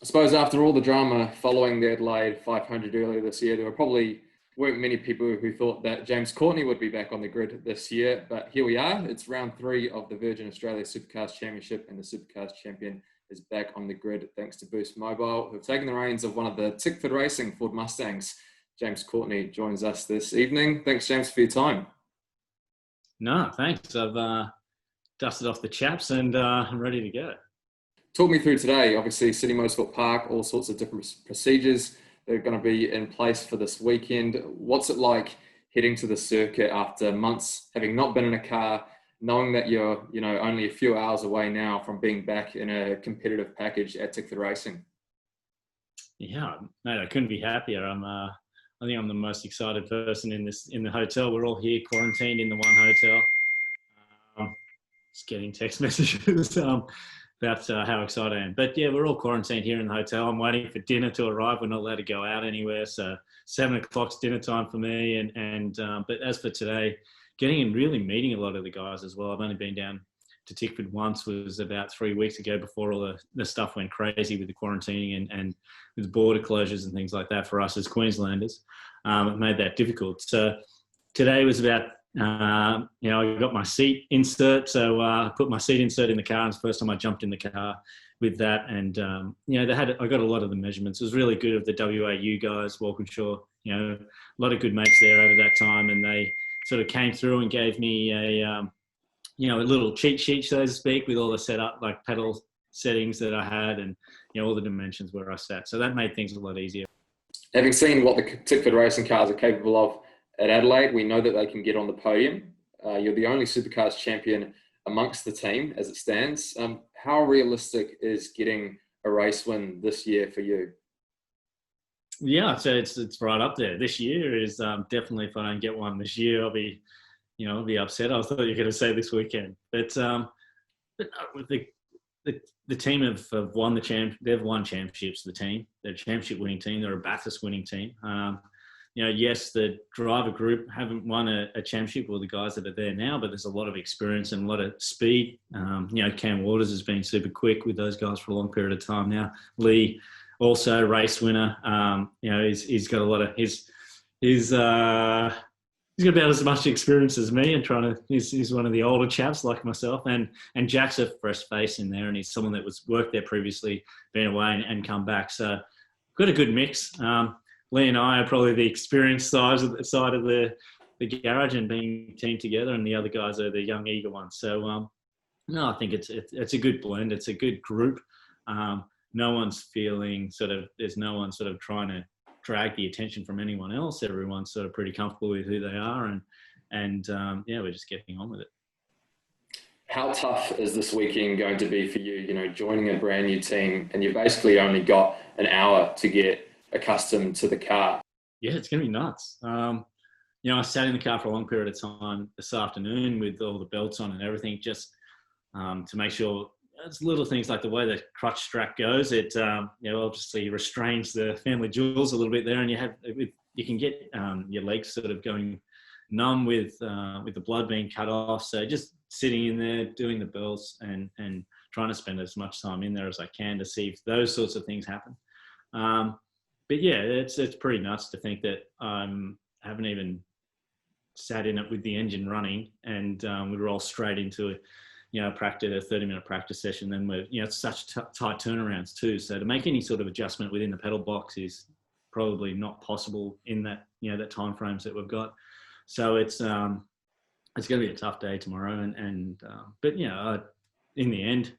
I suppose after all the drama following the Adelaide 500 earlier this year, there probably weren't many people who thought that James Courtney would be back on the grid this year. But here we are. It's round 3 of the Virgin Australia Supercars Championship, and the Supercars champion is back on the grid thanks to Boost Mobile, who've taken the reins of one of the Tickford Racing Ford Mustangs. James Courtney joins us this evening. Thanks, James, for your time. No, thanks. I've dusted off the chaps and I'm ready to go. Talk me through today. Obviously, City Motorsport Park, all sorts of different procedures that are going to be in place for this weekend. What's it like heading to the circuit after months, having not been in a car, knowing that you're, only a few hours away now from being back in a competitive package at Tickford Racing? Yeah, mate, I couldn't be happier. I think I'm the most excited person in the hotel. We're all here quarantined in the one hotel. Just getting text messages about how excited I am. But yeah, we're all quarantined here in the hotel. I'm waiting for dinner to arrive. We're not allowed to go out anywhere. So 7 o'clock's dinner time for me. But as for today, getting and really meeting a lot of the guys as well. I've only been down to Tickford once, was about 3 weeks ago before all the stuff went crazy with the quarantining and with the border closures and things like that for us as Queenslanders. It made that difficult. So today was about, I got my seat insert. So I put my seat insert in the car. It's the first time I jumped in the car with that. And, I got a lot of the measurements. It was really good of the WAU guys, Walkinshaw, a lot of good mates there over that time. And they sort of came through and gave me a little cheat sheet, so to speak, with all the setup, like pedal settings that I had and, all the dimensions where I sat. So that made things a lot easier. Having seen what the Tickford Racing cars are capable of at Adelaide, we know that they can get on the podium. You're the only Supercars champion amongst the team as it stands. How realistic is getting a race win this year for you? Yeah, so it's right up there. This year is definitely, if I don't get one this year, I'll be upset. I thought you were going to say this weekend, but the team have won they've won championships. The team, they're a championship winning team. They're a Bathurst winning team. Yes, the driver group haven't won a championship, or the guys that are there now, but there's a lot of experience and a lot of speed. Cam Waters has been super quick with those guys for a long period of time now. Lee, also race winner. He's got a lot of he's got about as much experience as me, and he's one of the older chaps like myself, and Jack's a fresh face in there, and he's someone that was worked there previously, been away and come back. So got a good mix. Lee and I are probably the experienced side of the garage and being teamed together, and the other guys are the young eager ones. So I think it's a good blend. It's a good group. No one's feeling there's no one sort of trying to drag the attention from anyone else. Everyone's sort of pretty comfortable with who they are, and we're just getting on with it. How tough is this weekend going to be for you? Joining a brand new team, and you've basically only got an hour to get accustomed to the car. Yeah, it's going to be nuts. I sat in the car for a long period of time this afternoon with all the belts on and everything, just to make sure. It's little things like the way the crutch strap goes. It obviously restrains the family jewels a little bit there, and you can get your legs sort of going numb with the blood being cut off. So just sitting in there doing the belts and trying to spend as much time in there as I can to see if those sorts of things happen. But yeah, it's pretty nuts to think that I haven't even sat in it with the engine running, and we roll straight into it. Practice a 30-minute practice session. Then it's such tight turnarounds too. So to make any sort of adjustment within the pedal box is probably not possible in that that time frames that we've got. So it's going to be a tough day tomorrow. But in the end,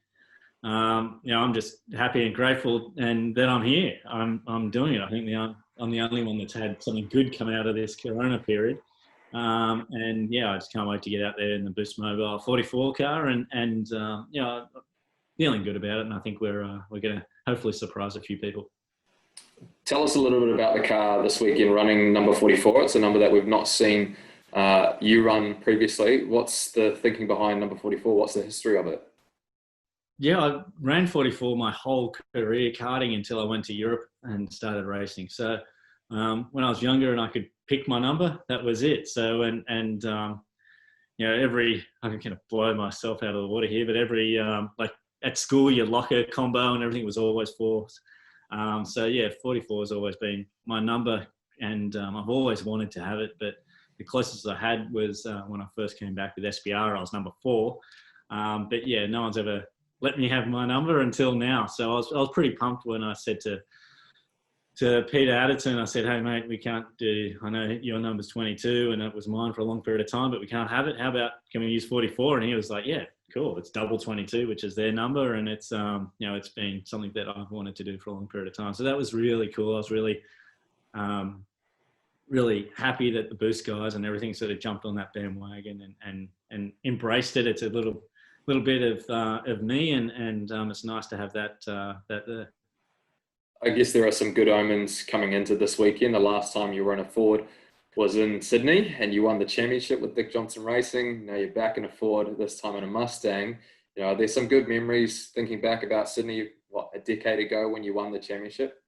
I'm just happy and grateful, and that I'm here. I'm doing it. I think I'm the only one that's had something good come out of this Corona period. I just can't wait to get out there in the Boost Mobile 44 car and feeling good about it. And I think we're going to hopefully surprise a few people. Tell us a little bit about the car this weekend running number 44. It's a number that we've not seen you run previously. What's the thinking behind number 44? What's the history of it? Yeah, I ran 44 my whole career karting until I went to Europe and started racing. So when I was younger and I could pick my number, that was it. So, I can kind of blow myself out of the water here, but every, like at school, your locker combo and everything was always So yeah, 44 has always been my number, and I've always wanted to have it, but the closest I had was when I first came back with SBR. I was number 4. But yeah, no one's ever let me have my number until now. So I was pretty pumped when I said to Peter Adderton, I said, hey mate, we can't do, I know your number's 22 and it was mine for a long period of time, but we can't have it. How about, can we use 44? And he was like, yeah, cool. It's double 22, which is their number. And it's, it's been something that I've wanted to do for a long period of time. So that was really cool. I was really, really happy that the Boost guys and everything sort of jumped on that bandwagon and embraced it. It's a little bit of me, and it's nice to have that there. I guess there are some good omens coming into this weekend. The last time you were in a Ford was in Sydney and you won the championship with Tickford Racing. Now you're back in a Ford, this time in a Mustang. There's some good memories thinking back about Sydney, a decade ago when you won the championship?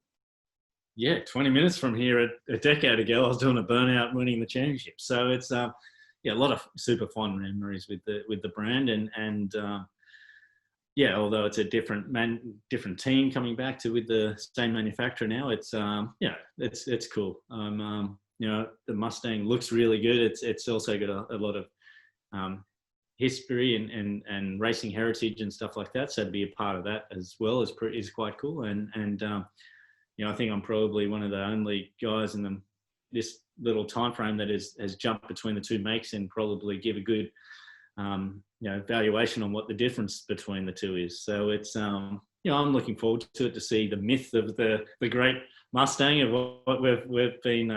Yeah, 20 minutes from here a decade ago, I was doing a burnout winning the championship. So it's a lot of super fond memories with the brand, and although it's a different team coming back with the same manufacturer now, it's cool. The Mustang looks really good. It's also got a lot of history and racing heritage and stuff like that. So to be a part of that as well is quite cool. And I think I'm probably one of the only guys in this little time frame that has jumped between the two makes and probably give a good valuation on what the difference between the two is. So it's I'm looking forward to it, to see the myth of the great Mustang, of what we've been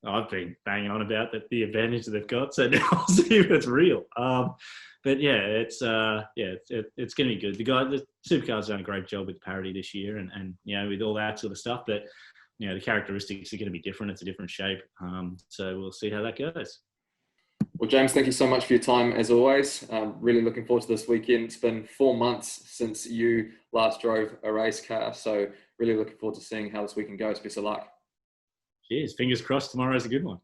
I've been banging on about, that the advantage that they've got. So now I'll see if it's real. But yeah, it's going to be good. The Supercars done a great job with parity this year, and with all that sort of stuff. But the characteristics are going to be different. It's a different shape. So we'll see how that goes. Well, James, thank you so much for your time as always. Really looking forward to this weekend. It's been 4 months since you last drove a race car, so really looking forward to seeing how this weekend goes. Best of luck. Cheers. Fingers crossed tomorrow's a good one.